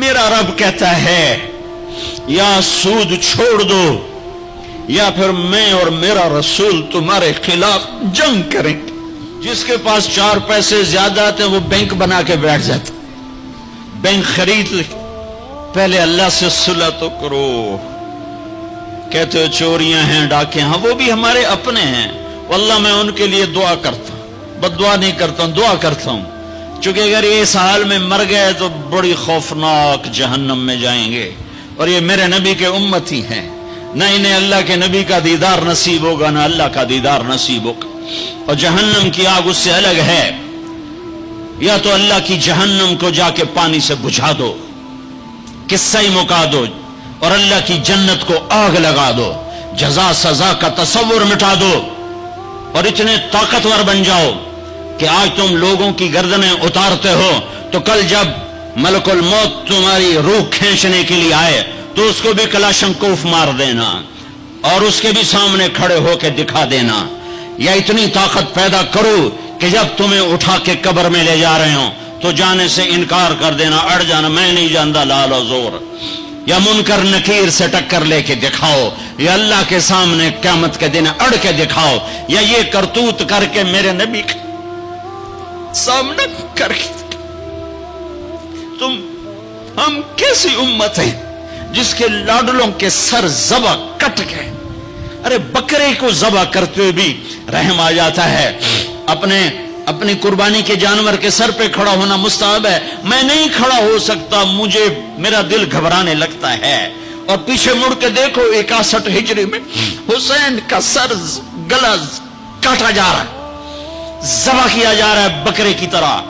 میرا رب کہتا ہے یا سود چھوڑ دو یا پھر میں اور میرا رسول تمہارے خلاف جنگ کریں گے۔ جس کے پاس 4 پیسے زیادہ آتے وہ بینک بنا کے بیٹھ جاتا، بینک خرید لے، پہلے اللہ سے صلح تو کرو۔ کہتے ہو چوریاں ہیں، ڈاکے ہیں، وہ بھی ہمارے اپنے ہیں، واللہ میں ان کے لیے دعا کرتا ہوں، بد دعا نہیں کرتا ہوں، دعا کرتا ہوں، چونکہ اگر یہ اس حال میں مر گئے تو بڑی خوفناک جہنم میں جائیں گے، اور یہ میرے نبی کے امتی ہیں، نہ انہیں اللہ کے نبی کا دیدار نصیب ہوگا نہ اللہ کا دیدار نصیب ہوگا، اور جہنم کی آگ اس سے الگ ہے۔ یا تو اللہ کی جہنم کو جا کے پانی سے بجھا دو، قصہ ہی مکا دو، اور اللہ کی جنت کو آگ لگا دو، جزا سزا کا تصور مٹا دو، اور اتنے طاقتور بن جاؤ کہ آج تم لوگوں کی گردنیں اتارتے ہو تو کل جب ملک الموت تمہاری روح کھینچنے کے لیے آئے تو اس کو بھی کلاشنکوف مار دینا اور اس کے بھی سامنے کھڑے ہو کے دکھا دینا، یا اتنی طاقت پیدا کرو کہ جب تمہیں اٹھا کے قبر میں لے جا رہے ہوں تو جانے سے انکار کر دینا، اڑ جانا، میں نہیں جانتا لال و زور، یا منکر نکیر سے ٹکر لے کے دکھاؤ، یا اللہ کے سامنے قیامت کے دن اڑ کے دکھاؤ، یا یہ کرتوت کر کے میرے نبی کے سامنے کر کے۔ ہم کیسی امت ہیں جس کے لاڈلوں کے سر ذبح کٹ گئے؟ ارے بکرے کو ذبح کرتے ہوئے بھی رحم آ جاتا ہے۔ اپنی قربانی کے جانور کے سر پہ کھڑا ہونا مستحب ہے، میں نہیں کھڑا ہو سکتا، مجھے میرا دل گھبرانے لگتا ہے۔ اور پیچھے مڑ کے دیکھو 61 ہجری میں حسین کا سر گلا کاٹا جا رہا ہے، ذبح کیا جا رہا ہے بکرے کی طرح۔